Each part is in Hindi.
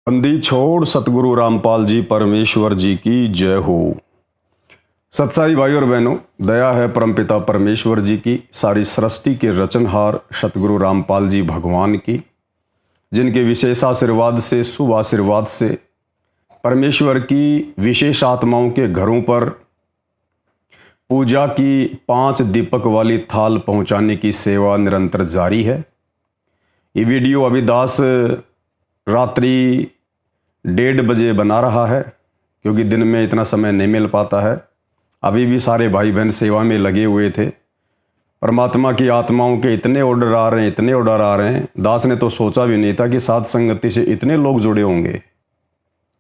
बंदी छोड़ सतगुरु रामपाल जी परमेश्वर जी की जय हो। सत्साई भाई और बहनों, दया है परमपिता परमेश्वर जी की, सारी सृष्टि के रचनहार सतगुरु रामपाल जी भगवान की, जिनके विशेष आशीर्वाद से, शुभ आशीर्वाद से परमेश्वर की विशेष आत्माओं के घरों पर पूजा की 5 दीपक वाली थाल पहुंचाने की सेवा निरंतर जारी है। ये वीडियो अभी दास रात्रि 1:30 बजे बना रहा है, क्योंकि दिन में इतना समय नहीं मिल पाता है। अभी भी सारे भाई बहन सेवा में लगे हुए थे। परमात्मा की आत्माओं के इतने ऑर्डर आ रहे हैं, इतने ऑर्डर आ रहे हैं, दास ने तो सोचा भी नहीं था कि साध संगति से इतने लोग जुड़े होंगे।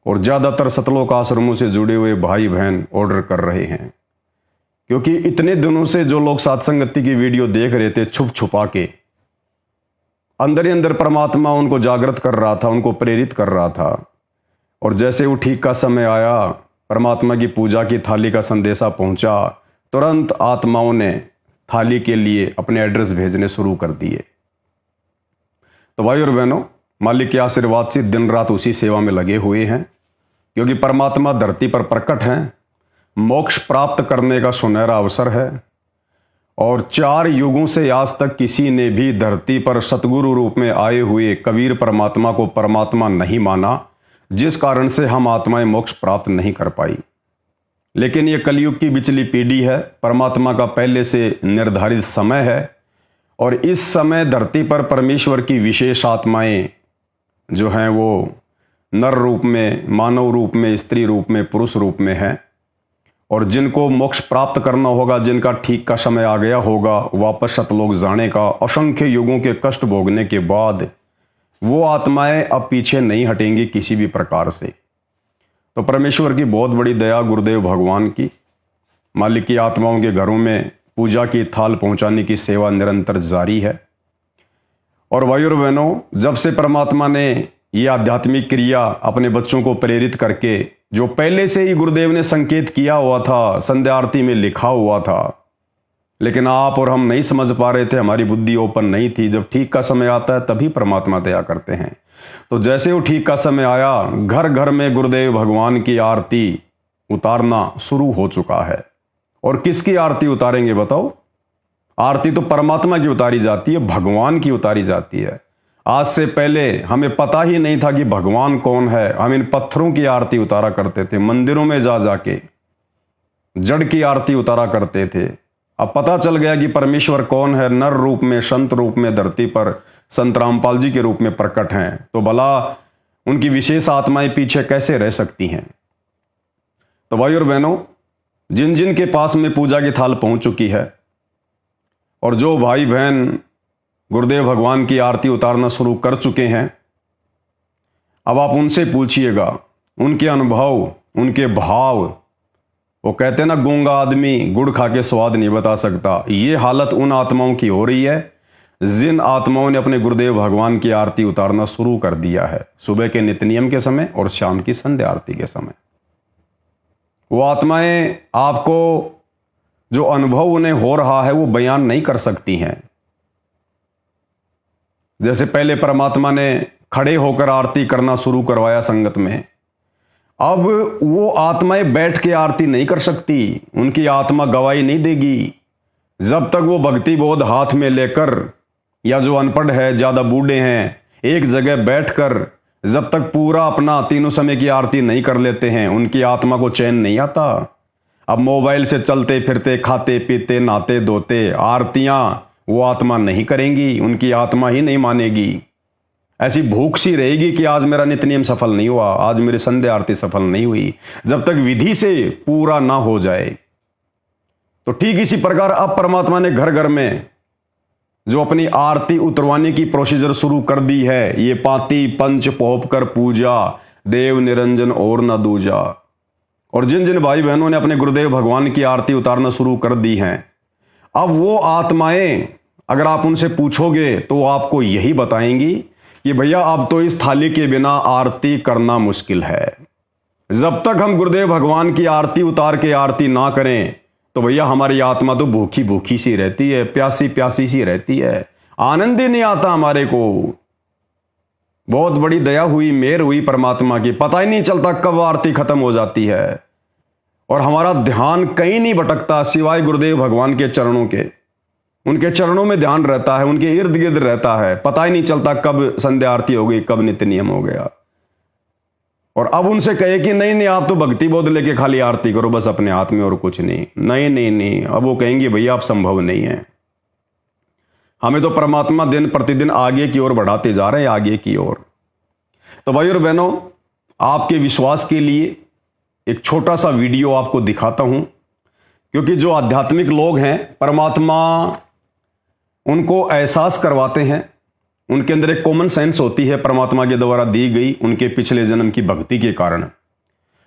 और ज़्यादातर सतलोक आश्रमों से जुड़े हुए भाई बहन ऑर्डर कर रहे हैं, क्योंकि इतने दिनों से जो लोग साध संगति की वीडियो देख रहे थे छुप छुपा के, अंदर ही अंदर परमात्मा उनको जागृत कर रहा था, उनको प्रेरित कर रहा था। और जैसे वो ठीक का समय आया, परमात्मा की पूजा की थाली का संदेशा पहुंचा, तुरंत आत्माओं ने थाली के लिए अपने एड्रेस भेजने शुरू कर दिए। तो भाई और बहनों, मालिक के आशीर्वाद से दिन रात उसी सेवा में लगे हुए हैं, क्योंकि परमात्मा धरती पर प्रकट हैं। मोक्ष प्राप्त करने का सुनहरा अवसर है, और 4 युगों से आज तक किसी ने भी धरती पर सतगुरु रूप में आए हुए कबीर परमात्मा को परमात्मा नहीं माना, जिस कारण से हम आत्माएं मोक्ष प्राप्त नहीं कर पाई। लेकिन ये कलयुग की बिचली पीढ़ी है, परमात्मा का पहले से निर्धारित समय है, और इस समय धरती पर परमेश्वर की विशेष आत्माएं जो हैं वो नर रूप में, मानव रूप में, स्त्री रूप में, पुरुष रूप में हैं। और जिनको मोक्ष प्राप्त करना होगा, जिनका ठीक का समय आ गया होगा वापस सतलोक जाने का, असंख्य युगों के कष्ट भोगने के बाद वो आत्माएं अब पीछे नहीं हटेंगी किसी भी प्रकार से। तो परमेश्वर की बहुत बड़ी दया, गुरुदेव भगवान की, मालिक की आत्माओं के घरों में पूजा की थाल पहुंचाने की सेवा निरंतर जारी है। और भाई और बहनों, जब से परमात्मा ने ये आध्यात्मिक क्रिया अपने बच्चों को प्रेरित करके, जो पहले से ही गुरुदेव ने संकेत किया हुआ था, संध्या आरती में लिखा हुआ था, लेकिन आप और हम नहीं समझ पा रहे थे, हमारी बुद्धि ओपन नहीं थी। जब ठीक का समय आता है तभी परमात्मा दया करते हैं। तो जैसे वो ठीक का समय आया, घर घर में गुरुदेव भगवान की आरती उतारना शुरू हो चुका है। और किसकी आरती उतारेंगे बताओ? आरती तो परमात्मा की उतारी जाती है, भगवान की उतारी जाती है। आज से पहले हमें पता ही नहीं था कि भगवान कौन है। हम इन पत्थरों की आरती उतारा करते थे, मंदिरों में जा जाके जड़ की आरती उतारा करते थे। अब पता चल गया कि परमेश्वर कौन है, नर रूप में, संत रूप में धरती पर संत रामपाल जी के रूप में प्रकट हैं। तो भला उनकी विशेष आत्माएं पीछे कैसे रह सकती हैं? तो भाई और बहनों, जिन जिन के पास में पूजा की थाल पहुंच चुकी है, और जो भाई बहन गुरुदेव भगवान की आरती उतारना शुरू कर चुके हैं, अब आप उनसे पूछिएगा, उनके अनुभव, उनके भाव। वो कहते हैं ना, गूंगा आदमी गुड़ खा के स्वाद नहीं बता सकता। ये हालत उन आत्माओं की हो रही है जिन आत्माओं ने अपने गुरुदेव भगवान की आरती उतारना शुरू कर दिया है, सुबह के नित्य नियम के समय और शाम की संध्या आरती के समय। वो आत्माएं आपको जो अनुभव उन्हें हो रहा है वो बयान नहीं कर सकती हैं। जैसे पहले परमात्मा ने खड़े होकर आरती करना शुरू करवाया संगत में, अब वो आत्माएं बैठ के आरती नहीं कर सकती। उनकी आत्मा गवाही नहीं देगी जब तक वो भक्ति बोध हाथ में लेकर, या जो अनपढ़ है, ज्यादा बूढ़े हैं, एक जगह बैठकर जब तक पूरा अपना तीनों समय की आरती नहीं कर लेते हैं, उनकी आत्मा को चैन नहीं आता। अब मोबाइल से चलते फिरते, खाते पीते, नहाते धोते आरतियां वो आत्मा नहीं करेंगी, उनकी आत्मा ही नहीं मानेगी। ऐसी भूख सी रहेगी कि आज मेरा नित्य नियम सफल नहीं हुआ, आज मेरी संध्या आरती सफल नहीं हुई, जब तक विधि से पूरा ना हो जाए। तो ठीक इसी प्रकार अब परमात्मा ने घर घर में जो अपनी आरती उतरवाने की प्रोसीजर शुरू कर दी है, ये पाती पंच पोप कर पूजा, देव निरंजन और न दूजा। और जिन जिन भाई बहनों ने अपने गुरुदेव भगवान की आरती उतारना शुरू कर दी हैं, अब वो आत्माएं, अगर आप उनसे पूछोगे तो आपको यही बताएंगी कि भैया अब तो इस थाली के बिना आरती करना मुश्किल है। जब तक हम गुरुदेव भगवान की आरती उतार के आरती ना करें, तो भैया हमारी आत्मा तो भूखी भूखी सी रहती है, प्यासी प्यासी सी रहती है, आनंद ही नहीं आता हमारे को। बहुत बड़ी दया हुई, मेहर हुई परमात्मा की। पता ही नहीं चलता कब आरती खत्म हो जाती है और हमारा ध्यान कहीं नहीं भटकता सिवाय गुरुदेव भगवान के चरणों के। उनके चरणों में ध्यान रहता है, उनके इर्द गिर्द रहता है। पता ही नहीं चलता कब संध्या आरती हो गई, कब नित्य नियम हो गया। और अब उनसे कहे कि नहीं नहीं, आप तो भक्ति बोध लेके खाली आरती करो बस अपने हाथ में और कुछ नहीं। नहीं नहीं नहीं, अब वो कहेंगे भैया आप संभव नहीं है। हमें तो परमात्मा दिन प्रतिदिन आगे की ओर बढ़ाते जा रहे हैं, आगे की ओर। तो भाई और बहनों, आपके विश्वास के लिए एक छोटा सा वीडियो आपको दिखाता हूं, क्योंकि जो आध्यात्मिक लोग हैं परमात्मा उनको एहसास करवाते हैं। उनके अंदर एक कॉमन सेंस होती है परमात्मा के द्वारा दी गई उनके पिछले जन्म की भक्ति के कारण।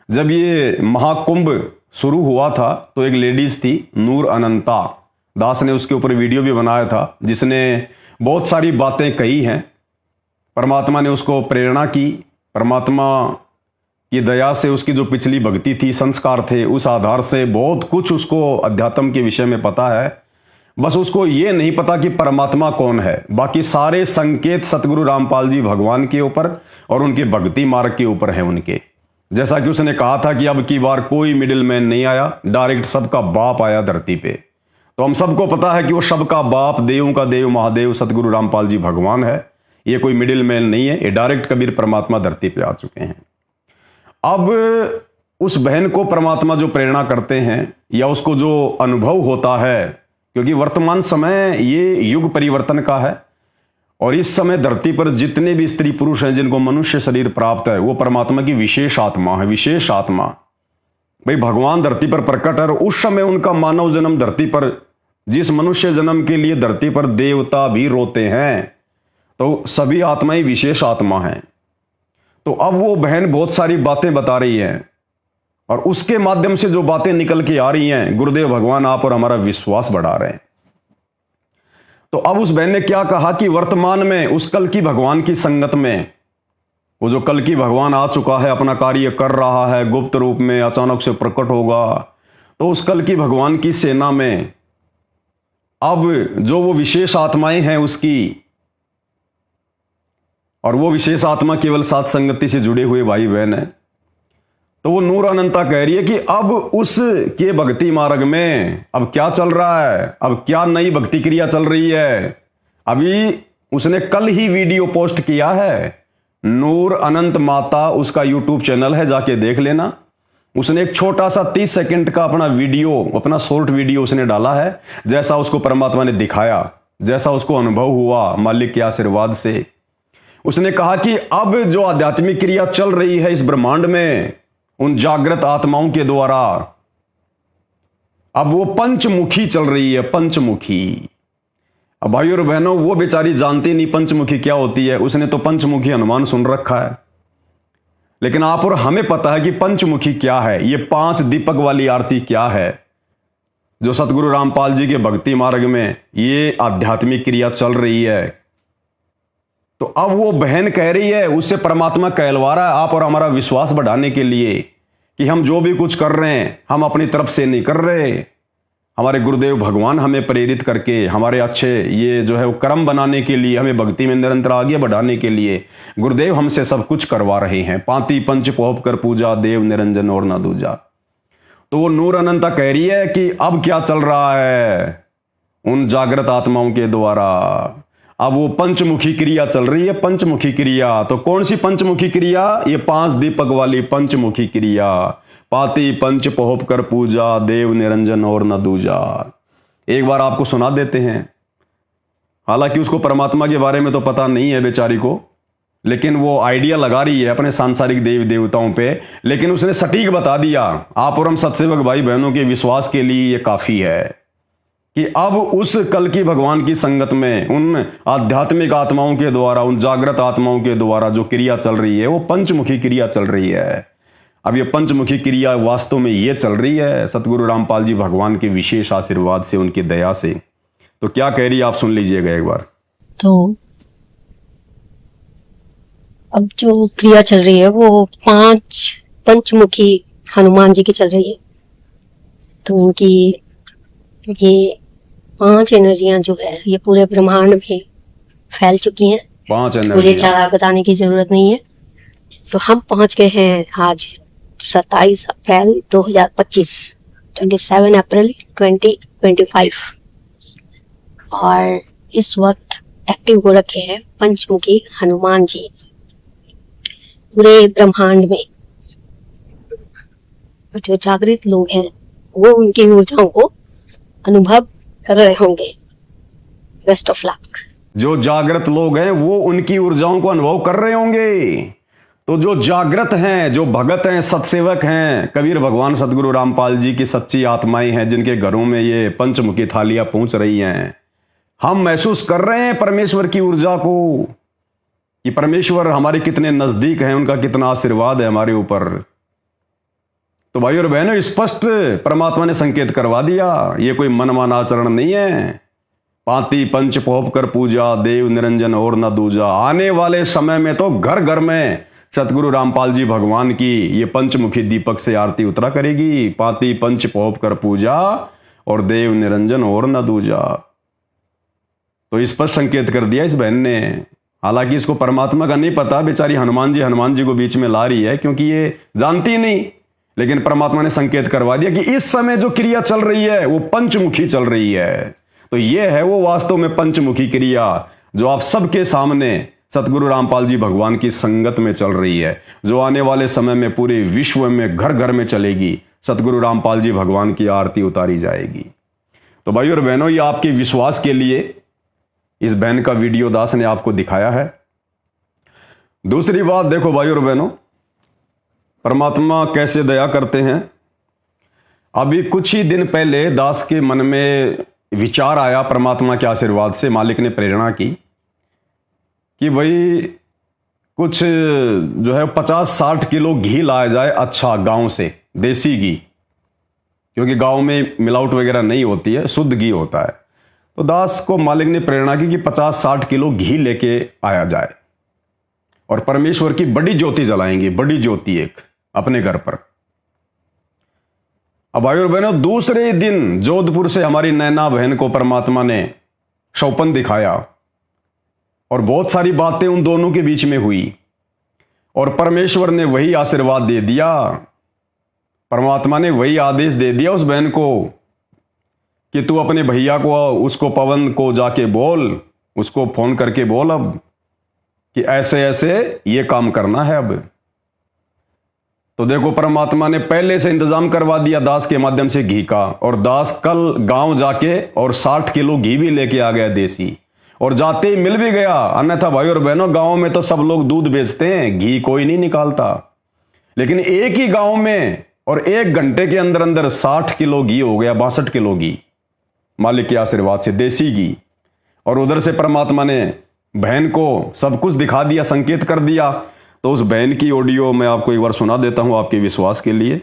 जब ये महाकुंभ शुरू हुआ था तो एक लेडीज थी, नूर अनंता दास ने उसके ऊपर वीडियो भी बनाया था, जिसने बहुत सारी बातें कही हैं। परमात्मा ने उसको प्रेरणा की, परमात्मा की दया से उसकी जो पिछली भक्ति थी, संस्कार थे, उस आधार से बहुत कुछ उसको अध्यात्म के विषय में पता है। बस उसको ये नहीं पता कि परमात्मा कौन है। बाकी सारे संकेत सतगुरु रामपाल जी भगवान के ऊपर और उनके भक्ति मार्ग के ऊपर है उनके। जैसा कि उसने कहा था कि अब की बार कोई मिडिल मैन नहीं आया, डायरेक्ट सबका बाप आया धरती पे। तो हम सबको पता है कि वो सबका बाप, देवों का देव, महादेव सतगुरु रामपाल जी भगवान है। ये कोई मिडिल मैन नहीं है, ये डायरेक्ट कबीर परमात्मा धरती पे आ चुके हैं। अब उस बहन को परमात्मा जो प्रेरणा करते हैं या उसको जो अनुभव होता है, क्योंकि वर्तमान समय ये युग परिवर्तन का है और इस समय धरती पर जितने भी स्त्री पुरुष हैं जिनको मनुष्य शरीर प्राप्त है, वो परमात्मा की विशेष आत्मा है। विशेष आत्मा भाई, भगवान धरती पर प्रकट है और उस समय उनका मानव जन्म धरती पर, जिस मनुष्य जन्म के लिए धरती पर देवता भी रोते हैं, तो सभी आत्माएं विशेष आत्मा हैं। तो अब वो बहन बहुत सारी बातें बता रही है और उसके माध्यम से जो बातें निकल के आ रही हैं, गुरुदेव भगवान आप और हमारा विश्वास बढ़ा रहे हैं। तो अब उस बहन ने क्या कहा कि वर्तमान में उस कल की भगवान की संगत में, वो जो कल की भगवान आ चुका है, अपना कार्य कर रहा है, गुप्त रूप में अचानक से प्रकट होगा, तो उस कल की भगवान की सेना में अब जो वो विशेष आत्माएं हैं उसकी, और वो विशेष आत्मा केवल सात संगति से जुड़े हुए भाई बहन है। तो वो नूर अनंता कह रही है कि अब उस के भक्ति मार्ग में अब क्या चल रहा है, अब क्या नई भक्ति क्रिया चल रही है। अभी उसने कल ही वीडियो पोस्ट किया है, नूर अनंत माता उसका यूट्यूब चैनल है, जाके देख लेना। उसने एक छोटा सा 30 सेकंड का अपना वीडियो, अपना शॉर्ट वीडियो उसने डाला है, जैसा उसको परमात्मा ने दिखाया, जैसा उसको अनुभव हुआ मालिक के आशीर्वाद से। उसने कहा कि अब जो आध्यात्मिक क्रिया चल रही है इस ब्रह्मांड में उन जागृत आत्माओं के द्वारा, अब वो पंचमुखी चल रही है, पंचमुखी। अब भाई और बहनों, वो बेचारी जानती नहीं पंचमुखी क्या होती है। उसने तो पंचमुखी हनुमान सुन रखा है, लेकिन आप और हमें पता है कि पंचमुखी क्या है। ये 5 दीपक वाली आरती क्या है, जो सतगुरु रामपाल जी के भक्ति मार्ग में ये आध्यात्मिक क्रिया चल रही है। तो अब वो बहन कह रही है, उससे परमात्मा कहलवा रहा है आप और हमारा विश्वास बढ़ाने के लिए कि हम जो भी कुछ कर रहे हैं हम अपनी तरफ से नहीं कर रहे। हमारे गुरुदेव भगवान हमें प्रेरित करके हमारे अच्छे ये जो है वो कर्म बनाने के लिए, हमें भक्ति में निरंतर आगे बढ़ाने के लिए गुरुदेव हमसे सब कुछ करवा रहे हैं। पांति पंच पोप कर पूजा, देव निरंजन और ना दूजा। तो वो नूर अनंता कह रही है कि अब क्या चल रहा है उन जागृत आत्माओं के द्वारा, अब वो पंचमुखी क्रिया चल रही है। पंचमुखी क्रिया तो कौन सी पंचमुखी क्रिया? ये 5 दीपक वाली पंचमुखी क्रिया। पाती पंच पोहप कर पूजा, देव निरंजन और न दूजा। एक बार आपको सुना देते हैं। हालांकि उसको परमात्मा के बारे में तो पता नहीं है बेचारी को, लेकिन वो आइडिया लगा रही है अपने सांसारिक देव देवताओं पे, लेकिन उसने सटीक बता दिया। आप और हम सत्सेवक भाई बहनों के विश्वास के लिए ये काफी है कि अब उस कल की भगवान की संगत में उन आध्यात्मिक आत्माओं के द्वारा, उन जागृत आत्माओं के द्वारा जो क्रिया चल रही है वो पंचमुखी क्रिया चल रही है। अब ये पंचमुखी क्रिया वास्तव में ये चल रही है सतगुरु रामपाल जी भगवान के विशेष आशीर्वाद से, उनकी दया से। तो क्या कह रही है आप सुन लीजिएगा एक बार। तो अब जो क्रिया चल रही है वो 5 पंचमुखी हनुमान जी की चल रही है। तो उनकी ये 5 एनर्जियां जो है ये पूरे ब्रह्मांड में फैल चुकी हैं 5 मुझे एनर्जी। ज़्यादा बताने की ज़रूरत नहीं है। तो हम पहुंच गए हैं आज 27 अप्रैल 2025, 27 अप्रैल 2025, और इस वक्त एक्टिव हो रखे हैं पंचमुखी हनुमान जी पूरे ब्रह्मांड में। जो जागृत लोग हैं वो उनकी ऊर्जाओं को अनुभव कर रहे होंगे। Best of luck. जो जागृत लोग हैं वो उनकी ऊर्जाओं को अनुभव कर रहे होंगे। तो जो जागृत हैं, जो भगत हैं, सत्सेवक हैं, कबीर भगवान सतगुरु रामपाल जी की सच्ची आत्माएं हैं, जिनके घरों में ये पंचमुखी थालियां पहुंच रही हैं, हम महसूस कर रहे हैं परमेश्वर की ऊर्जा को कि परमेश्वर हमारे कितने नजदीक हैं, उनका कितना आशीर्वाद है हमारे ऊपर। तो भाई और बहनों, स्पष्ट परमात्मा ने संकेत करवा दिया, ये कोई मनमाना आचरण नहीं है। पाती पंच पोप कर पूजा, देव निरंजन और न दूजा। आने वाले समय में तो घर घर में सतगुरु रामपाल जी भगवान की ये पंचमुखी दीपक से आरती उतरा करेगी। पाती पंच पोप कर पूजा और देव निरंजन और न दूजा। तो स्पष्ट संकेत कर दिया इस बहन ने। हालांकि इसको परमात्मा का नहीं पता, बेचारी हनुमान जी को बीच में ला रही है क्योंकि ये जानती नहीं, लेकिन परमात्मा ने संकेत करवा दिया कि इस समय जो क्रिया चल रही है वो पंचमुखी चल रही है। तो ये है वो वास्तव में पंचमुखी क्रिया जो आप सबके सामने सतगुरु रामपाल जी भगवान की संगत में चल रही है, जो आने वाले समय में पूरे विश्व में घर घर में चलेगी। सतगुरु रामपाल जी भगवान की आरती उतारी जाएगी। तो भाई और बहनों, ये आपके विश्वास के लिए इस बहन का वीडियो दास ने आपको दिखाया है। दूसरी बात देखो भाई और बहनों, परमात्मा कैसे दया करते हैं। अभी कुछ ही दिन पहले दास के मन में विचार आया, परमात्मा के आशीर्वाद से मालिक ने प्रेरणा की कि भाई कुछ जो है 50-60 किलो घी लाया जाए, अच्छा गांव से देसी घी, क्योंकि गांव में मिलावट वगैरह नहीं होती है, शुद्ध घी होता है। तो दास को मालिक ने प्रेरणा की कि 50-60 किलो घी लेके आया जाए और परमेश्वर की बड़ी ज्योति जलाएंगे, बड़ी ज्योति एक अपने घर पर। अब भाई और बहनों, दूसरे दिन जोधपुर से हमारी नैना बहन को परमात्मा ने सौपन दिखाया और बहुत सारी बातें उन दोनों के बीच में हुई और परमेश्वर ने वही आशीर्वाद दे दिया। परमात्मा ने वही आदेश दे दिया उस बहन को कि तू अपने भैया को, उसको पवन को जाके बोल, उसको फोन करके बोल अब कि ऐसे ऐसे ये काम करना है अब। तो देखो, परमात्मा ने पहले से इंतजाम करवा दिया दास के माध्यम से घी का, और दास कल गांव जाके और 60 किलो घी भी लेके आ गया देसी, और जाते ही मिल भी गया। अन्यथा भाई और बहनों, गांव में तो सब लोग दूध बेचते हैं, घी कोई नहीं निकालता, लेकिन एक ही गांव में और 1 घंटे के अंदर अंदर 60 किलो घी हो गया, 62 किलो घी मालिक के आशीर्वाद से, देसी घी। और उधर से परमात्मा ने बहन को सब कुछ दिखा दिया, संकेत कर दिया। तो उस बहन की ऑडियो मैं आपको एक बार सुना देता हूं आपके विश्वास के लिए।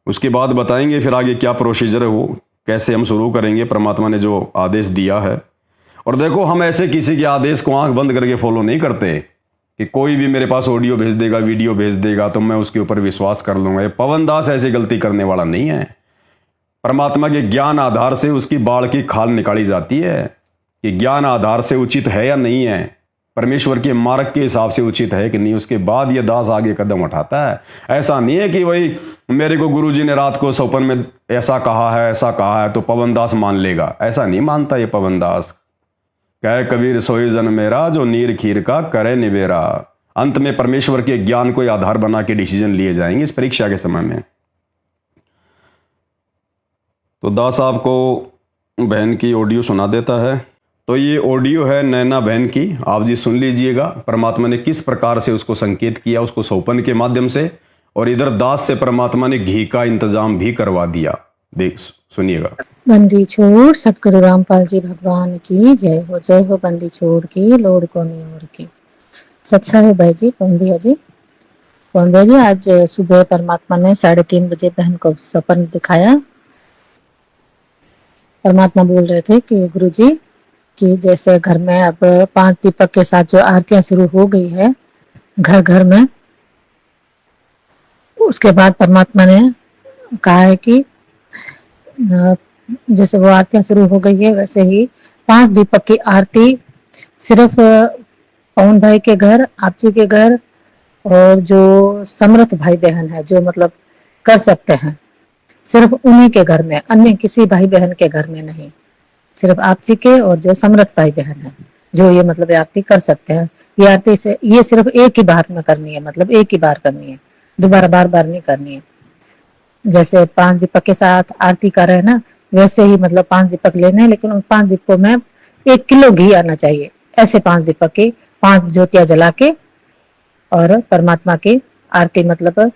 उसके बाद बताएंगे फिर आगे क्या प्रोसीजर है, वो कैसे हम शुरू करेंगे, परमात्मा ने जो आदेश दिया है। और देखो, हम ऐसे किसी के आदेश को आंख बंद करके फॉलो नहीं करते कि कोई भी मेरे पास ऑडियो भेज देगा, वीडियो भेज देगा तो मैं उसके ऊपर विश्वास कर लूंगा। ये पवन दास ऐसी गलती करने वाला नहीं है। परमात्मा के ज्ञान आधार से उसकी बाढ़ की खाल निकाली जाती है कि ज्ञान आधार से उचित है या नहीं है, परमेश्वर के मार्ग के हिसाब से उचित है कि नहीं, उसके बाद ये दास आगे कदम उठाता है। ऐसा नहीं है कि भाई मेरे को गुरुजी ने रात को सौपन में ऐसा कहा है, ऐसा कहा है तो पवन दास मान लेगा, ऐसा नहीं मानता ये पवन दास। कहे कबीर सोई जन मेरा, जो नीर खीर का करे निबेरा। अंत में परमेश्वर के ज्ञान को आधार बना के डिसीजन लिए जाएंगे इस परीक्षा के समय में। तो दास आपको बहन की ऑडियो सुना देता है। तो ये ऑडियो है नैना बहन की, आप जी सुन लीजिएगा परमात्मा ने किस प्रकार से उसको संकेत किया, उसको सौपन के माध्यम से, और इधर दास से परमात्मा ने घी का इंतजाम भी करवा दिया। देख सुनिएगा। बंदी छोड़ सतगुरु रामपाल जी भगवान की जय हो, जय हो। बंदी छोड़ की लोड को नहीं और की। सत्सा है भाई जी, पवन भैया जी। पवन भैया जी, आज सुबह परमात्मा ने 3:30 बजे बहन को सपन दिखाया। परमात्मा बोल रहे थे कि गुरुजी कि जैसे घर में अब 5 दीपक के साथ जो आरतियां शुरू हो गई है घर घर में, उसके बाद परमात्मा ने कहा है कि जैसे वो आरतियां शुरू हो गई है वैसे ही 5 दीपक की आरती सिर्फ पवन भाई के घर, आप जी के घर, और जो समर्थ भाई बहन है जो मतलब कर सकते हैं, सिर्फ उन्हीं के घर में, अन्य किसी भाई बहन के घर में नहीं। सिर्फ आप जी के और जो समर्थ भाई बहन है जो ये मतलब आरती कर सकते हैं। ये आरती से ये सिर्फ एक ही बार में करनी है, मतलब एक ही बार करनी है, दोबारा बार बार नहीं करनी है। जैसे 5 दीपक के साथ आरती कर रहे हैं ना, वैसे ही मतलब 5 दीपक लेने हैं, लेकिन उन 5 दीपकों में 1 किलो घी आना चाहिए। ऐसे 5 दीपक के 5 ज्योतियां जला के और परमात्मा की आरती मतलब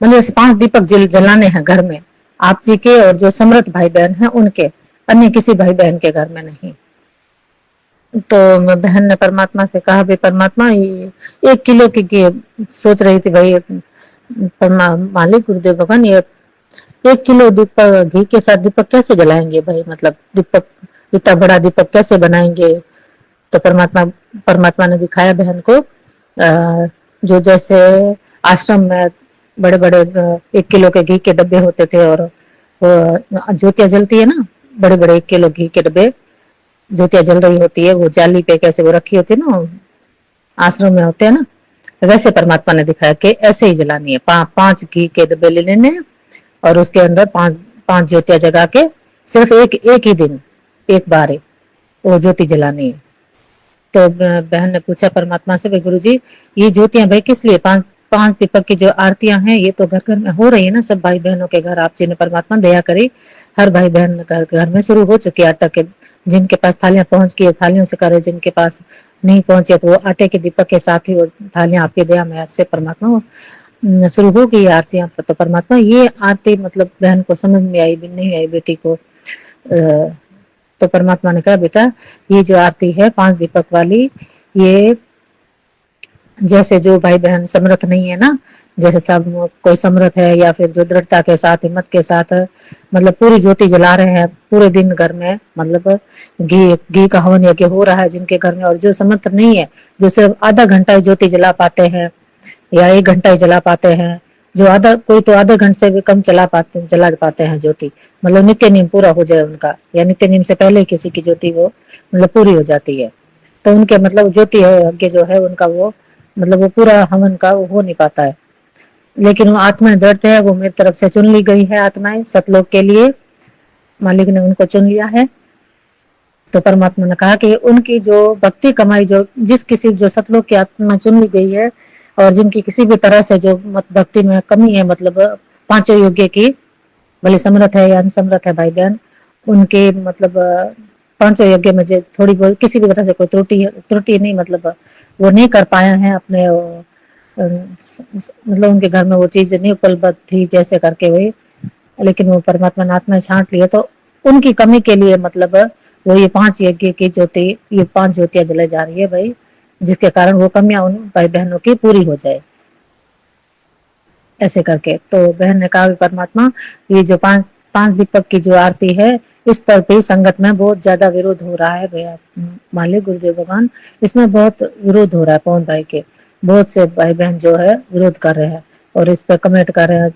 ऐसे 5 दीपक जलाने हैं घर में, आप जी के और जो समर्थ भाई बहन हैं उनके, अन्य किसी भाई बहन के घर में नहीं। तो बहन ने परमात्मा से कहा, भाई परमात्मा ये 1 किलो की सोच रही थी भाई, मालिक गुरुदेव भगवान, ये 1 किलो दीपक घी के साथ दीपक कैसे जलाएंगे भाई, मतलब दीपक इतना बड़ा दीपक कैसे बनाएंगे। तो परमात्मा ने दिखाया बहन को, जो जैसे आश्रम में बड़े बड़े 1 किलो के घी के डब्बे होते थे, और ज्योतियां जलती है ना, बड़े बड़े 1 किलो घी के डब्बे ज्योतियां जल रही होती है, वो जाली पे कैसे वो रखी होती है ना, आश्रम में होते हैं ना, वैसे परमात्मा ने दिखाया कि ऐसे ही जलानी है। 5 घी के डब्बे ले लेने हैं और उसके अंदर 5 ज्योतियां जगा के सिर्फ एक ही दिन एक बार ही वो ज्योति जलानी है। तो बहन ने पूछा परमात्मा से, भाई गुरुजी ये ज्योतियां भाई किस लिए, 5 दीपक की जो आरतियां हैं ये तो घर घर में हो रही है ना, सब भाई बहनों के घर। आप जी ने परमात्मा दया करी, हर भाई बहन घर में शुरू हो चुकी है आटा के, जिनके पास थालियां पहुंच गई थालियों से करे, जिनके पास नहीं पहुंचे तो वो आटे के दीपक के साथ ही वो थालियां आपकी दया में से परमात्मा शुरू हो गई आरतियां। तो परमात्मा ये आरती मतलब बहन को समझ में आई भी नहीं आई बेटी को, तो परमात्मा ने कहा बेटा ये जो आरती है 5 दीपक वाली, ये जैसे जो भाई बहन समर्थ नहीं है ना, जैसे सब कोई समर्थ है या फिर जो दृढ़ता के साथ हिम्मत के साथ मतलब पूरी ज्योति जला रहे हैं पूरे दिन घर में, मतलब घी का हवन यज्ञ हो रहा है जिनके घर में, और जो समर्थ नहीं है जो सिर्फ आधा घंटा ही ज्योति जला पाते हैं या 1 घंटा ही जला पाते हैं, जो कोई तो आधे घंटे से भी कम जला पाते हैं ज्योति, मतलब नित्य नियम पूरा हो जाए उनका, या नित्य नियम से पहले किसी की ज्योति वो मतलब पूरी हो जाती है, तो उनके मतलब ज्योति यज्ञ जो है उनका वो मतलब वो पूरा हवन का हो नहीं पाता है। लेकिन वो आत्माएं दृढ़ है, वो मेरी तरफ से चुन ली गई है आत्माएं सतलोक के लिए, मालिक ने उनको चुन लिया है। तो परमात्मा ने कहा कि उनकी जो भक्ति कमाई, जो जिस किसी जो सतलोक की आत्मा चुन ली गई है और जिनकी किसी भी तरह से जो भक्ति में कमी है, मतलब 5 योग्य की, भले समर्थ है या अनसमर्थ है भाई बहन, उनके मतलब 5 यज्ञ में जो थोड़ी बहुत किसी भी तरह से कोई त्रुटि नहीं, मतलब वो नहीं कर पाया है अपने मतलब उनके घर में वो चीज नहीं उपलब्ध थी जैसे करके हुई, लेकिन वो परमात्मा ने आत्मा छांट लिए, तो उनकी कमी के लिए मतलब वो ये 5 यज्ञ की ज्योति, ये 5 ज्योतियां जलाई जा रही है भाई, जिसके कारण वो कमियां उन भाई बहनों की पूरी हो जाए ऐसे करके। तो बहन ने कहा परमात्मा ये जो 5 दीपक की जो आरती है इस पर भी संगत में बहुत ज्यादा विरोध हो रहा है भैया, मालिक गुरुदेव भगवान इसमें बहुत विरोध हो रहा है, पवन भाई के बहुत से भाई बहन जो है विरोध कर रहे हैं और इस पर कमेंट कर रहे हैं,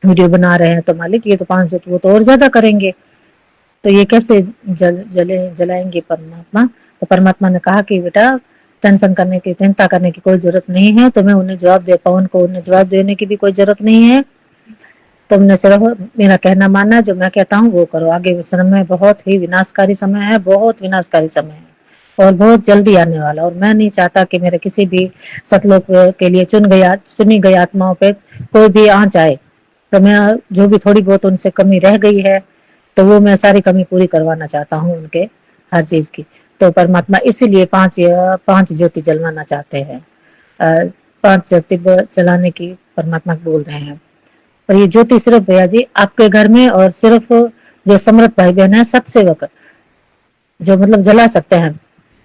वीडियो बना रहे हैं, तो मालिक ये तो 5 वो तो और ज्यादा करेंगे, तो ये कैसे जलाएंगे परमात्मा। तो परमात्मा ने कहा कि बेटा टेंशन करने की चिंता करने की कोई जरूरत नहीं है, तुम्हें उन्हें जवाब दे पवन को उन्हें जवाब देने की भी कोई जरूरत नहीं है, तुमने सिर्फ मेरा कहना मानना, जो मैं कहता हूँ वो करो। आगे समय बहुत ही विनाशकारी समय है, बहुत विनाशकारी समय है और बहुत जल्दी आने वाला, और मैं नहीं चाहता कि मेरे किसी भी सतलोक के लिए चुनी गई आत्माओं पे कोई भी आंच आए, तो मैं जो भी थोड़ी बहुत उनसे कमी रह गई है तो वो मैं सारी कमी पूरी करवाना चाहता हूँ उनके हर चीज की। तो परमात्मा इसीलिए 5 ज्योति जलवाना चाहते हैं, 5 ज्योति जलाने की परमात्मा बोल रहे हैं। और ये ज्योति सिर्फ भैया जी आपके घर में और सिर्फ जो समर्थ भाई बहन है सतसेवक जो मतलब जला सकते हैं,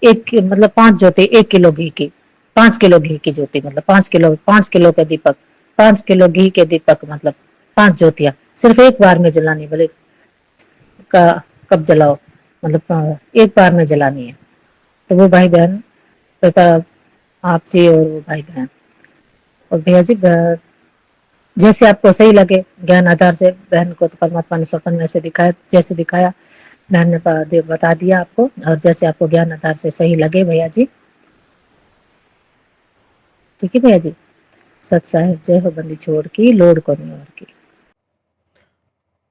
एक मतलब 5 ज्योति 1 किलो घी की, 5 किलो घी की ज्योति, मतलब 5 किलो के दीपक, 5 किलो घी के दीपक, मतलब 5 ज्योतियां सिर्फ एक बार में जलानी, भले कब जलाओ, मतलब एक बार में जलानी है। तो वो भाई बहन आप जी और वो भाई बहन और भैया जी जैसे आपको सही लगे ज्ञान आधार से, बहन को तो परमात्मा ने स्वप्न में से दिखाया, जैसे दिखाया बहन ने बता दिया आपको, और जैसे आपको ज्ञान आधार से सही लगे भैया जी ठीक है भैया जी। सत साहिब जय हो बंदी छोड़ की, लोड को नहीं और की।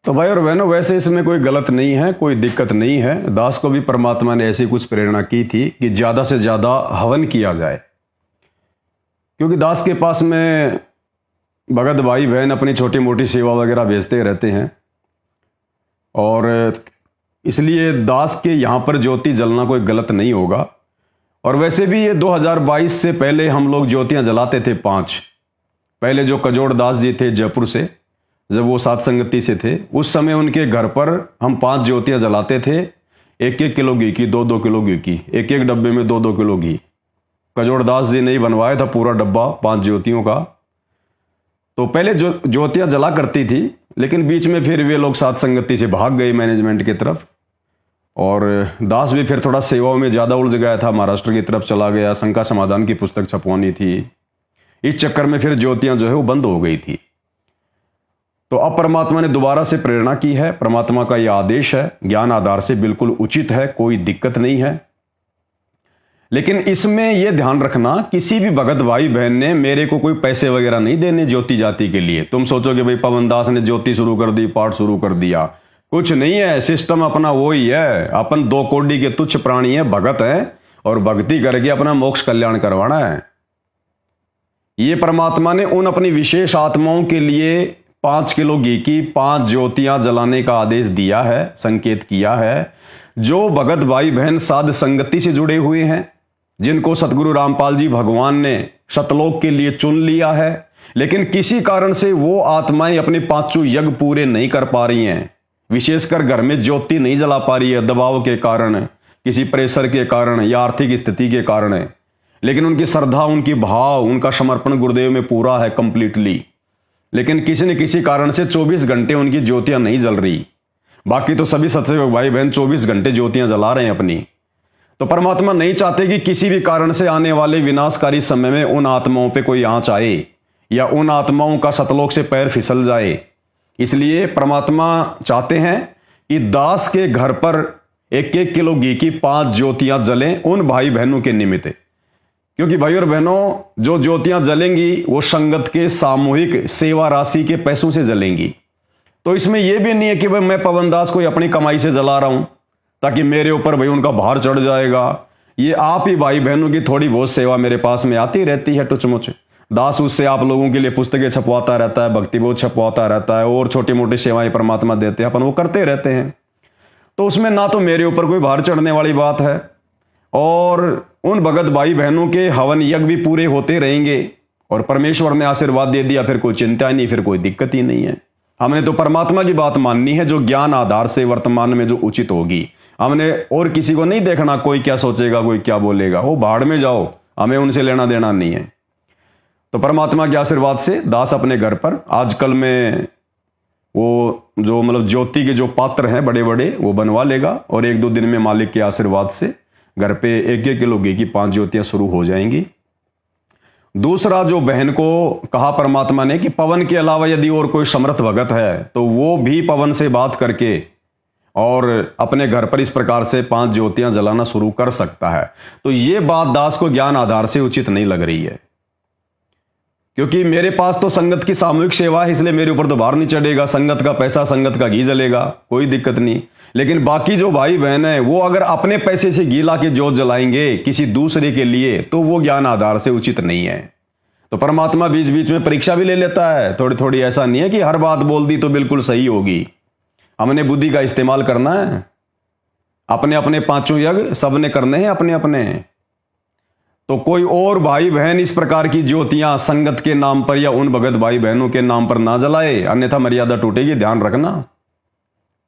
तो भाई और बहनों, वैसे इसमें कोई गलत नहीं है, कोई दिक्कत नहीं है। दास को भी परमात्मा ने ऐसी कुछ प्रेरणा की थी कि ज़्यादा से ज़्यादा हवन किया जाए, क्योंकि दास के पास में भगत भाई बहन अपनी छोटी मोटी सेवा वगैरह भेजते रहते हैं, और इसलिए दास के यहाँ पर ज्योति जलना कोई गलत नहीं होगा। और वैसे भी ये 2022 से पहले हम लोग ज्योतियाँ जलाते थे 5। पहले जो कजोड़ दास जी थे जयपुर से, जब वो सात संगति से थे, उस समय उनके घर पर हम 5 ज्योतियाँ जलाते थे। 1-1 किलो घी की, 2-2 किलो घी की, एक एक डब्बे में 2-2 किलो घी। कजोड़ दास जी ने ही बनवाया था पूरा डब्बा 5 ज्योतियों का। तो पहले जो ज्योतियाँ जला करती थी, लेकिन बीच में फिर वे लोग सात संगति से भाग गए मैनेजमेंट की तरफ, और दास भी फिर थोड़ा सेवाओं में ज़्यादा उलझ गया था, महाराष्ट्र की तरफ चला गया, शंका समाधान की पुस्तक छपवानी थी। इस चक्कर में फिर ज्योतियाँ जो है वो बंद हो गई थी। तो अब परमात्मा ने दोबारा से प्रेरणा की है। परमात्मा का यह आदेश है, ज्ञान आधार से बिल्कुल उचित है, कोई दिक्कत नहीं है। लेकिन इसमें यह ध्यान रखना, किसी भी भगत भाई बहन ने मेरे को कोई पैसे वगैरह नहीं देने ज्योति जाति के लिए। तुम सोचोगे भाई पवन दास ने ज्योति शुरू कर दी, पाठ शुरू कर दिया, कुछ नहीं है। सिस्टम अपना वो ही है। अपन 2 कोड़ी के तुच्छ प्राणी है, भगत है, और भक्ति करके अपना मोक्ष कल्याण करवाना है। ये परमात्मा ने उन अपनी विशेष आत्माओं के लिए 5 किलो घी की 5 ज्योतियां जलाने का आदेश दिया है, संकेत किया है। जो भगत भाई बहन साध संगति से जुड़े हुए हैं, जिनको सतगुरु रामपाल जी भगवान ने सतलोक के लिए चुन लिया है, लेकिन किसी कारण से वो आत्माएं अपने 5 यज्ञ पूरे नहीं कर पा रही हैं, विशेषकर घर में ज्योति नहीं जला पा रही है, दबाव के कारण, किसी प्रेशर के कारण या आर्थिक स्थिति के कारण है, लेकिन उनकी श्रद्धा, उनकी भाव, उनका समर्पण गुरुदेव में पूरा है कंप्लीटली, लेकिन किसी न किसी कारण से 24 घंटे उनकी ज्योतियां नहीं जल रही। बाकी तो सभी सत्संग भाई बहन 24 घंटे ज्योतियां जला रहे हैं अपनी। तो परमात्मा नहीं चाहते कि किसी भी कारण से आने वाले विनाशकारी समय में उन आत्माओं पे कोई आंच आए या उन आत्माओं का सतलोक से पैर फिसल जाए। इसलिए परमात्मा चाहते हैं कि दास के घर पर 1-1 किलो घी की 5 ज्योतियां जलें उन भाई बहनों के निमित्त, क्योंकि भाई और बहनों जो ज्योतियां जलेंगी वो संगत के सामूहिक सेवा राशि के पैसों से जलेंगी। तो इसमें यह भी नहीं है कि भाई मैं पवन दास को अपनी कमाई से जला रहा हूं ताकि मेरे ऊपर भाई उनका भार चढ़ जाएगा। ये आप ही भाई बहनों की थोड़ी बहुत सेवा मेरे पास में आती रहती है टुचमुच। दास उससे आप लोगों के लिए पुस्तकें छपवाता रहता है, भक्ति बोध छपवाता रहता है, और छोटी मोटी सेवाएं परमात्मा देते हैं, अपन वो करते रहते हैं। तो उसमें ना तो मेरे ऊपर कोई भार चढ़ने वाली बात है, और उन भगत भाई बहनों के हवन यज्ञ भी पूरे होते रहेंगे, और परमेश्वर ने आशीर्वाद दे दिया, फिर कोई चिंता ही नहीं, फिर कोई दिक्कत ही नहीं है। हमने तो परमात्मा की बात माननी है, जो ज्ञान आधार से वर्तमान में जो उचित होगी। हमने और किसी को नहीं देखना, कोई क्या सोचेगा, कोई क्या बोलेगा, वो भाड़ में जाओ, हमें उनसे लेना देना नहीं है। तो परमात्मा के आशीर्वाद से दास अपने घर पर आजकल में वो जो मतलब ज्योति के जो पात्र हैं बड़े बड़े वो बनवा लेगा, और 1-2 दिन में मालिक के आशीर्वाद से घर पे 1-1 किलो घी की 5 ज्योतियां शुरू हो जाएंगी। दूसरा, जो बहन को कहा परमात्मा ने कि पवन के अलावा यदि और कोई समर्थ भगत है तो वो भी पवन से बात करके और अपने घर पर इस प्रकार से 5 ज्योतियां जलाना शुरू कर सकता है। तो ये बात दास को ज्ञान आधार से उचित नहीं लग रही है, क्योंकि मेरे पास तो संगत की सामूहिक सेवा है, इसलिए मेरे ऊपर तो भार नहीं चढ़ेगा। संगत का पैसा, संगत का घी जलेगा, कोई दिक्कत नहीं। लेकिन बाकी जो भाई बहन है वो अगर अपने पैसे से घी ला के जोत जलाएंगे किसी दूसरे के लिए, तो वो ज्ञान आधार से उचित नहीं है। तो परमात्मा बीच बीच में परीक्षा भी ले लेता है थोड़ी थोड़ी। ऐसा नहीं है कि हर बात बोल दी तो बिल्कुल सही होगी। हमने बुद्धि का इस्तेमाल करना है। अपने अपने 5 यज्ञ सबने करने हैं अपने अपने। तो कोई और भाई बहन इस प्रकार की ज्योतियां संगत के नाम पर या उन भगत भाई बहनों के नाम पर ना जलाए, अन्यथा मर्यादा टूटेगी, ध्यान रखना।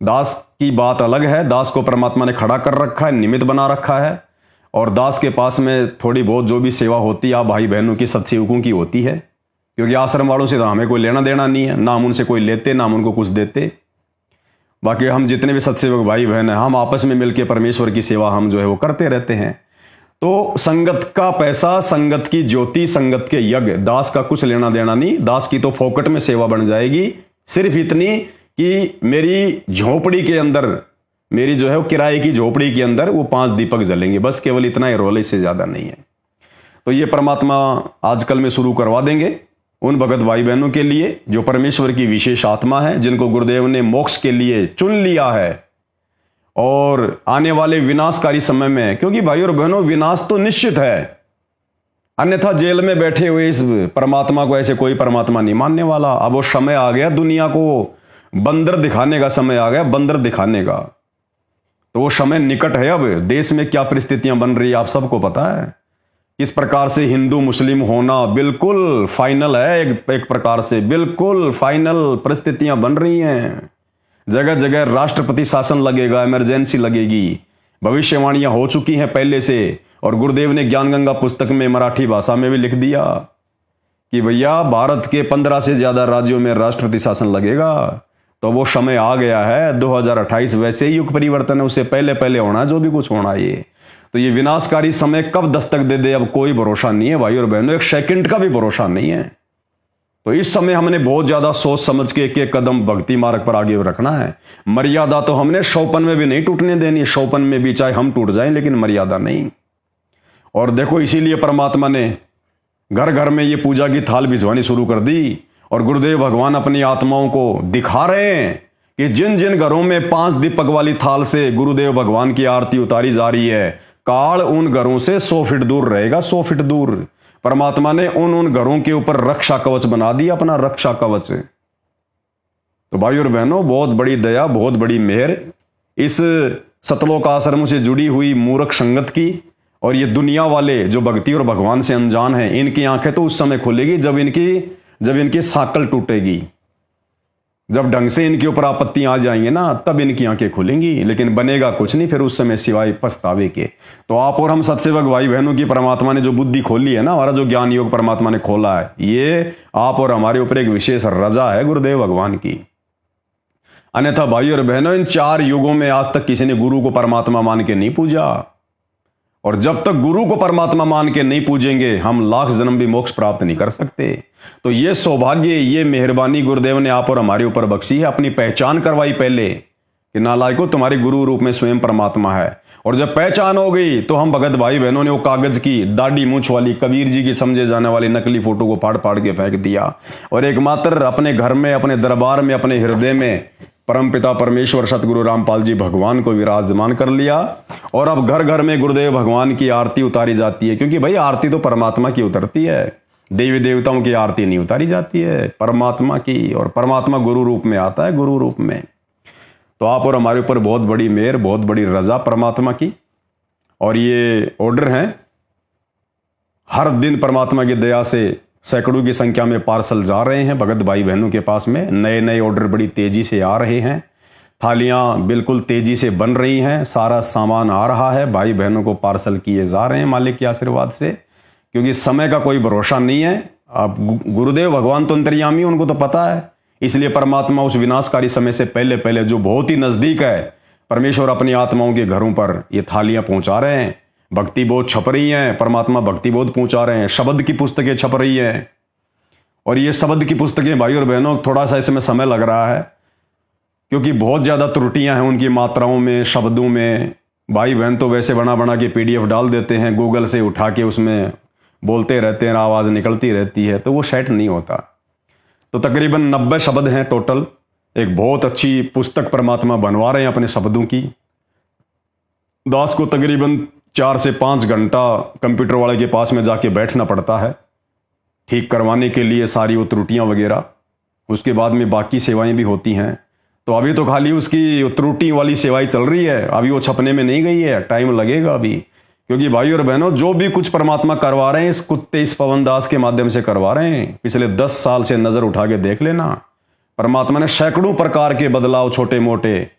दास की बात अलग है। दास को परमात्मा ने खड़ा कर रखा है, निमित्त बना रखा है, और दास के पास में थोड़ी बहुत जो भी सेवा होती है आप भाई बहनों की, सत्सेवकों की होती है, क्योंकि आश्रम वालों से तो हमें कोई लेना देना नहीं है, ना हम उनसे कोई लेते, ना हम उनको कुछ देते। बाकी हम जितने भी सत्सेवक भाई बहन हैं, हम आपस में मिलकर परमेश्वर की सेवा हम जो है वो करते रहते हैं। तो संगत का पैसा, संगत की ज्योति, संगत के यज्ञ, दास का कुछ लेना देना नहीं। दास की तो फोकट में सेवा बन जाएगी, सिर्फ इतनी कि मेरी झोपड़ी के अंदर, मेरी जो है वो किराए की झोपड़ी के अंदर वो 5 दीपक जलेंगे, बस केवल इतना ही रोल, इससे ज्यादा नहीं है। तो ये परमात्मा आजकल में शुरू करवा देंगे उन भगत भाई बहनों के लिए जो परमेश्वर की विशेष आत्मा है, जिनको गुरुदेव ने मोक्ष के लिए चुन लिया है और आने वाले विनाशकारी समय में, क्योंकि भाई और बहनों विनाश तो निश्चित है, अन्यथा जेल में बैठे हुए इस परमात्मा को ऐसे कोई परमात्मा नहीं मानने वाला। अब वो समय आ गया, दुनिया को बंदर दिखाने का समय आ गया, बंदर दिखाने का, तो वो समय निकट है। अब देश में क्या परिस्थितियां बन रही है आप सबको पता है। इस प्रकार से हिंदू मुस्लिम होना बिल्कुल फाइनल है, एक प्रकार से बिल्कुल फाइनल परिस्थितियां बन रही हैं। जगह जगह राष्ट्रपति शासन लगेगा, इमरजेंसी लगेगी, भविष्यवाणियां हो चुकी हैं पहले से, और गुरुदेव ने ज्ञान गंगा पुस्तक में मराठी भाषा में भी लिख दिया कि भैया भारत के 15 से ज्यादा राज्यों में राष्ट्रपति शासन लगेगा। तो वो समय आ गया है, 2028 वैसे ही युग परिवर्तन है, उससे पहले पहले होना जो भी कुछ होना। ये तो ये विनाशकारी समय कब दस्तक दे दे अब कोई भरोसा नहीं है भाई और बहनों, एक सेकंड का भी भरोसा नहीं है। तो इस समय हमने बहुत ज्यादा सोच समझ के एक कदम भक्ति मार्ग पर आगे रखना है। मर्यादा तो हमने शौपन में भी नहीं टूटने देनी, शौपन में भी चाहे हम टूट जाएं लेकिन मर्यादा नहीं। और देखो इसीलिए परमात्मा ने घर घर में ये पूजा की थाल भिजवानी शुरू कर दी, और गुरुदेव भगवान अपनी आत्माओं को दिखा रहे हैं कि जिन जिन घरों में 5 दीपक वाली थाल से गुरुदेव भगवान की आरती उतारी जा रही है, काल उन घरों से 100 फीट दूर रहेगा, 100 फीट दूर। परमात्मा ने उन घरों के ऊपर रक्षा कवच बना दिया, अपना रक्षा कवच। तो भाई और बहनों, बहुत बड़ी दया, बहुत बड़ी मेहर इस सतलोक आश्रम से जुड़ी हुई मूर्ख संगत की। और ये दुनिया वाले जो भक्ति और भगवान से अनजान हैं, इनकी आंखें तो उस समय खुलेगी जब इनकी साकल टूटेगी, जब ढंग से इनके ऊपर आपत्तियां आ जाएंगे ना, तब इनकी आंखें खुलेंगी। लेकिन बनेगा कुछ नहीं फिर उस समय सिवाय पछतावे के। तो आप और हम सत्सेवक भाई बहनों की परमात्मा ने जो बुद्धि खोली है ना, हमारा जो ज्ञान योग परमात्मा ने खोला है, ये आप और हमारे ऊपर एक विशेष रजा है गुरुदेव भगवान की। अन्यथा भाई और बहनों, इन 4 युगों में आज तक किसी ने गुरु को परमात्मा मान के नहीं पूजा, और जब तक गुरु को परमात्मा मान के नहीं पूजेंगे हम लाख जन्म भी मोक्ष प्राप्त नहीं कर सकते। तो ये सौभाग्य, ये मेहरबानी गुरुदेव ने आप और हमारे ऊपर बख्शी है। अपनी पहचान करवाई पहले कि नालायकों, तुम्हारे गुरु रूप में स्वयं परमात्मा है। और जब पहचान हो गई तो हम भगत भाई बहनों ने वो कागज की दाढ़ी मूछ वाली कबीर जी की समझे जाने वाली नकली फोटो को फाड़ फाड़ के फेंक दिया, और एकमात्र अपने घर में, अपने दरबार में, अपने हृदय में परमपिता परमेश्वर सतगुरु रामपाल जी भगवान को विराजमान कर लिया। और अब घर घर में गुरुदेव भगवान की आरती उतारी जाती है, क्योंकि भाई आरती तो परमात्मा की उतरती है, देवी देवताओं की आरती नहीं उतारी जाती है, परमात्मा की। और परमात्मा गुरु रूप में आता है, गुरु रूप में। तो आप और हमारे ऊपर बहुत बड़ी मेहर, बहुत बड़ी रजा परमात्मा की। और ये ऑर्डर हैं, हर दिन परमात्मा की दया से सैकड़ों की संख्या में पार्सल जा रहे हैं भगत भाई बहनों के पास में। नए नए ऑर्डर बड़ी तेजी से आ रहे हैं, थालियां बिल्कुल तेजी से बन रही हैं, सारा सामान आ रहा है, भाई बहनों को पार्सल किए जा रहे हैं मालिक के आशीर्वाद से। क्योंकि समय का कोई भरोसा नहीं है। अब गुरुदेव भगवान तो अंतर्यामी, उनको तो पता है, इसलिए परमात्मा उस विनाशकारी समय से पहले पहले, जो बहुत ही नजदीक है, परमेश्वर अपनी आत्माओं के घरों पर ये थालियां पहुंचा रहे हैं। भक्ति बोध छप रही हैं, परमात्मा भक्ति बोध पहुंचा रहे हैं, शब्द की पुस्तकें छप रही हैं। और ये शब्द की पुस्तकें भाई और बहनों, थोड़ा सा इसमें समय लग रहा है क्योंकि बहुत ज़्यादा त्रुटियां हैं उनकी मात्राओं में, शब्दों में। भाई बहन तो वैसे बना बना के PDF डाल देते हैं, गूगल से उठा के उसमें बोलते रहते हैं, आवाज़ निकलती रहती है, तो वो सेट नहीं होता। तो तकरीबन 90 शब्द हैं टोटल। एक बहुत अच्छी पुस्तक परमात्मा बनवा रहे हैं अपने शब्दों की। दास को तकरीबन 4 से 5 घंटा कंप्यूटर वाले के पास में जाके बैठना पड़ता है ठीक करवाने के लिए सारी वो त्रुटियां वगैरह। उसके बाद में बाकी सेवाएं भी होती हैं। तो अभी तो खाली उसकी त्रुटि वाली सेवाएं चल रही है, अभी वो छपने में नहीं गई है, टाइम लगेगा अभी। क्योंकि भाई और बहनों, जो भी कुछ परमात्मा करवा रहे हैं इस कुत्ते, इस पवन दास के माध्यम से करवा रहे हैं। पिछले 10 साल से नजर उठा के देख लेना, परमात्मा ने सैकड़ों प्रकार के बदलाव छोटे मोटे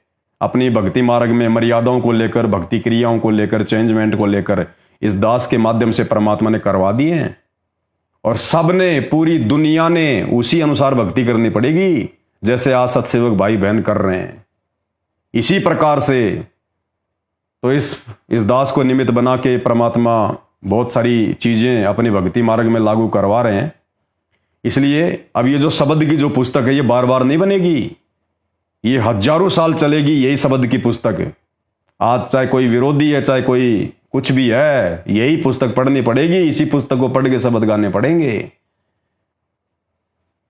अपनी भक्ति मार्ग में, मर्यादाओं को लेकर, भक्ति क्रियाओं को लेकर, चेंजमेंट को लेकर इस दास के माध्यम से परमात्मा ने करवा दिए हैं। और सब ने, पूरी दुनिया ने उसी अनुसार भक्ति करनी पड़ेगी जैसे आज सत्सेवक भाई बहन कर रहे हैं। इसी प्रकार से तो इस दास को निमित्त बना के परमात्मा बहुत सारी चीजें अपनी भक्ति मार्ग में लागू करवा रहे हैं। इसलिए अब ये जो शब्द की जो पुस्तक है, ये बार बार नहीं बनेगी, ये हजारों साल चलेगी यही शब्द की पुस्तक। आज चाहे कोई विरोधी है, चाहे कोई कुछ भी है, यही पुस्तक पढ़नी पड़ेगी, इसी पुस्तक को पढ़ के शब्द गाने पड़ेंगे।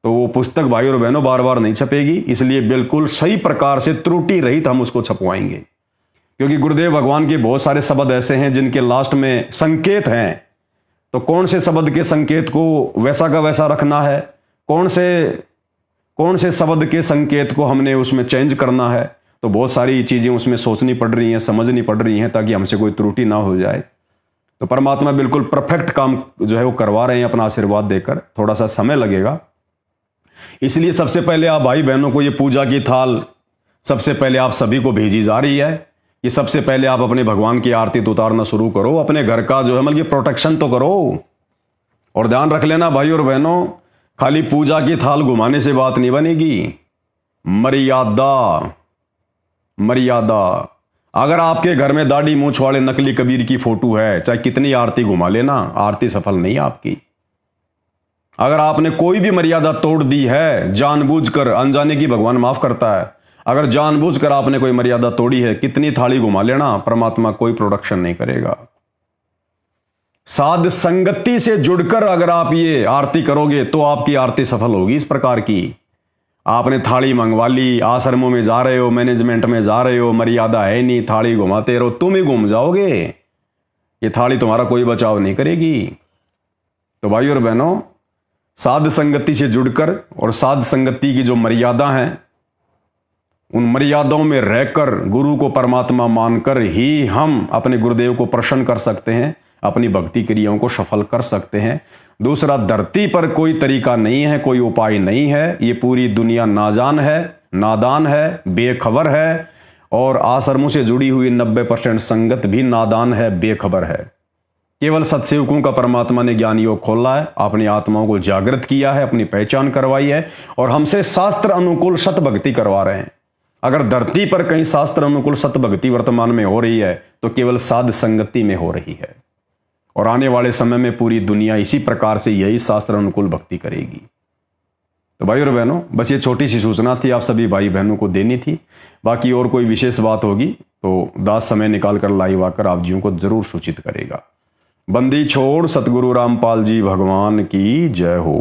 तो वो पुस्तक भाई और बहनों बार बार नहीं छपेगी, इसलिए बिल्कुल सही प्रकार से त्रुटि रहित हम उसको छपवाएंगे। क्योंकि गुरुदेव भगवान के बहुत सारे शब्द ऐसे हैं जिनके लास्ट में संकेत हैं, तो कौन से शब्द के संकेत को वैसा का वैसा रखना है, कौन से शब्द के संकेत को हमने उसमें चेंज करना है, तो बहुत सारी चीजें उसमें सोचनी पड़ रही हैं, समझनी पड़ रही हैं, ताकि हमसे कोई त्रुटि ना हो जाए। तो परमात्मा बिल्कुल परफेक्ट काम जो है वो करवा रहे हैं अपना आशीर्वाद देकर। थोड़ा सा समय लगेगा, इसलिए सबसे पहले आप भाई बहनों को ये पूजा की थाल सबसे पहले आप सभी को भेजी जा रही है कि सबसे पहले आप अपने भगवान की आरती तो उतारना शुरू करो, अपने घर का जो है मतलब प्रोटेक्शन तो करो। और ध्यान रख लेना भाई और बहनों, खाली पूजा की थाल घुमाने से बात नहीं बनेगी, मर्यादा। अगर आपके घर में दाढ़ी मूंछ वाले नकली कबीर की फोटो है, चाहे कितनी आरती घुमा लेना, आरती सफल नहीं आपकी। अगर आपने कोई भी मर्यादा तोड़ दी है जानबूझकर, अनजाने की भगवान माफ करता है, अगर जानबूझकर आपने कोई मर्यादा तोड़ी है, कितनी थाली घुमा लेना, परमात्मा कोई प्रोडक्शन नहीं करेगा। साध संगति से जुड़कर अगर आप ये आरती करोगे तो आपकी आरती सफल होगी। इस प्रकार की आपने थाली मंगवा ली, आश्रमों में जा रहे हो, मैनेजमेंट में जा रहे हो, मर्यादा है नहीं, थाली घुमाते रहो, तुम ही घूम जाओगे, ये थाली तुम्हारा कोई बचाव नहीं करेगी। तो भाई और बहनों, साध संगति से जुड़कर और साध संगति की जो मर्यादा हैं, उन मर्यादाओं में रहकर गुरु को परमात्मा मानकर ही हम अपने गुरुदेव को प्रसन्न कर सकते हैं, अपनी भक्ति क्रियाओं को सफल कर सकते हैं। दूसरा, धरती पर कोई तरीका नहीं है, कोई उपाय नहीं है। ये पूरी दुनिया नाजान है, नादान है, बेखबर है, और आश्रमों से जुड़ी हुई 90% संगत भी नादान है, बेखबर है। केवल सत्सेवकों का परमात्मा ने ज्ञान योग खोला है, अपनी आत्माओं को जागृत किया है, अपनी पहचान करवाई है, और हमसे शास्त्र अनुकूल सत भक्ति करवा रहे हैं। अगर धरती पर कहीं शास्त्र अनुकूल सत भक्ति वर्तमान में हो रही है तो केवल साध संगति में हो रही है, और आने वाले समय में पूरी दुनिया इसी प्रकार से यही शास्त्र अनुकूल भक्ति करेगी। तो भाई और बहनों, बस ये छोटी सी सूचना थी, आप सभी भाई बहनों को देनी थी। बाकी और कोई विशेष बात होगी तो दास समय निकाल कर लाइव आकर आप जियों को जरूर सूचित करेगा। बंदी छोड़ सतगुरु रामपाल जी भगवान की जय हो।